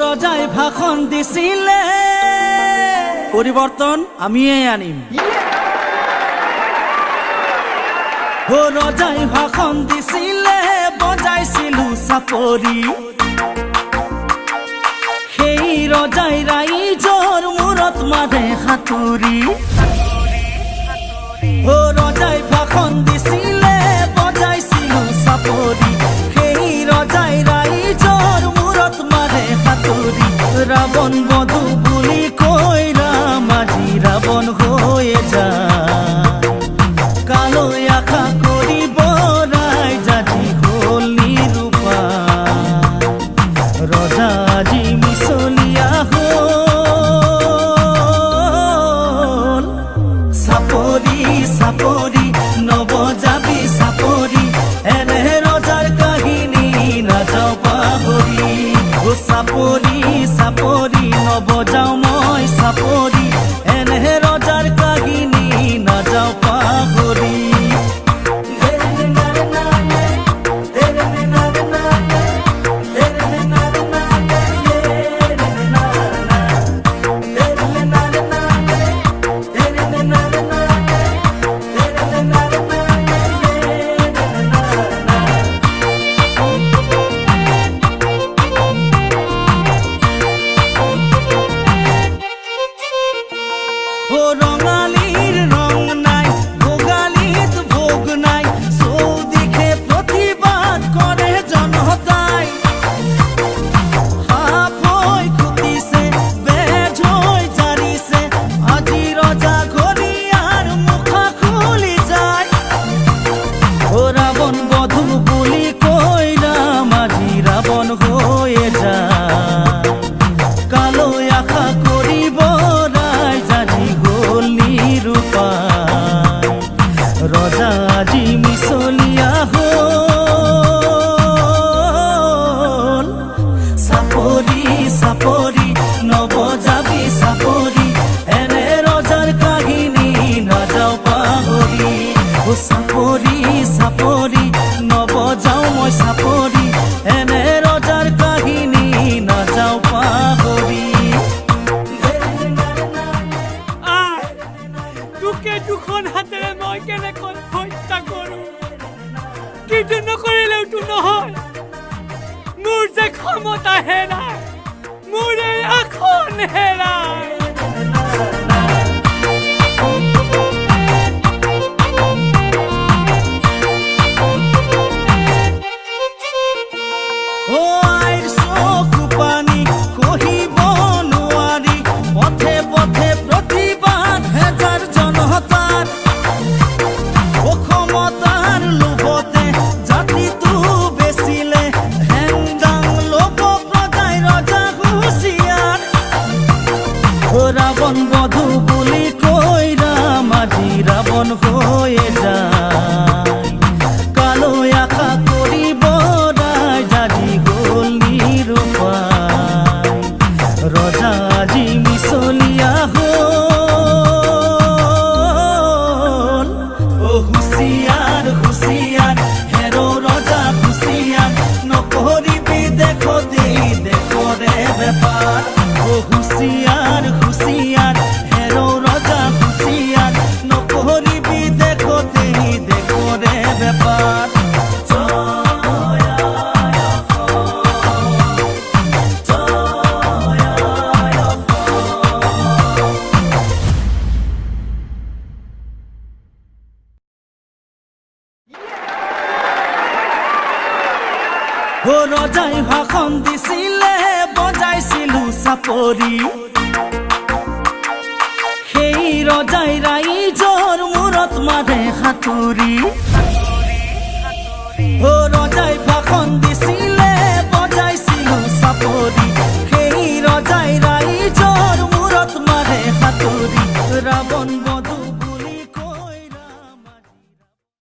ৰজাই ভাষণ দিছিলে পৰিবৰ্তন আমিই আনিম। ও ৰজাই ভাষণ দিছিলে বজাইছিলো চাপৰি, সেই ৰজাই ৰাইজৰ মূৰত মাৰে সাঁতুৰি। ও ৰজাই ভাষণ দিছিলে বজাইছিলো চাপৰি, সেই ৰজাই ৰাইজৰ মূৰত মাৰে সাঁতুৰি। ৰাৱণ বধু বুলি কৈ ৰাম আজি ৰাৱণ হৈয়ে যায়, কালৈ আশা কৰিব ৰাইজ আজি হ'ল নিৰুপায়। ৰজা আজি মিছলীয়া হ'ল, চাপৰি চাপৰি নবজাবি চাপৰি, এনে ৰজাৰ কাহিনী নাযাওঁ পাহৰি। ও চাপৰি চাপৰি নবজাওঁ মই চাপৰি, এনে ৰজাৰ কাহিনী নাযাওঁ পাহৰি। ও রঙালীর রং নাই, ভোগালীত ভোগ নাই, চৌদিকে প্রতিবাদ করে জনতাই। হাফ হই খুটিছে বেজ হই জারিছে, আজি রজা ঘরিয়ার মুখা খুলি যায়। ও রাবণ বধু বুলি কই রাম আজি রাবণ হয়ে যায়, কালৈ আশা কৰিব ৰাইজ আজি হ'ল নিৰুপায়। ৰজা আজি মিছলীয়া হ'ল, চাপৰি চাপৰি নবজাবি চাপৰি, এনে ৰজাৰ কাহিনী নাযাওঁ পাহৰি। ও চাপৰি চাপৰি নবজাওঁ মই চাপৰি, এনে ৰজাৰ কাহিনী নাযাওঁ পাহৰি। তোকে দুখন হাতেৰে মই কেনেকৈ হত্যা কৰোঁ, কিন্তু নকৰিলেওতো নহয়। মোৰ যে ক্ষমতা হেৰাই, মোৰ এই আসন হেৰাই। ও আইৰ চকু পানী কহিব নোৱাৰি, পথে পথে প্ৰতিবাদ হেজাৰ জনতাৰ। অসমতাৰ লোভতে জাতিটো বেচিলে, হেংদাং ল'ব প্ৰজাই ৰজা হুঁচিয়াৰ। ও ৰাৱণ বধু বুলি কৈ ৰাম আজি ৰাৱণ হৈয়ে যায়, কালৈ আশা কৰিব ৰাইজ আজি হ'ল নিৰুপায়। ৰজা আজি মিছলীয়া হ'ল, ও হুঁচিয়াৰ হুঁচিয়াৰ হেৰ ৰজা হুঁচিয়াৰ, নকৰিবি দেখতেই দেখৰে বেপাৰ। ও হুঁচিয়াৰ হুঁচিয়াৰ হেৰ ৰজা হুঁচিয়াৰ, নকৰিবি দেখতেই দেখৰে বেপাৰ। ও ৰজাই ভাষণ দিছিলে বজাইছিলো চাপৰি, সেই ৰজাই ৰাইজৰ মূৰত মাৰে সাঁতুৰি।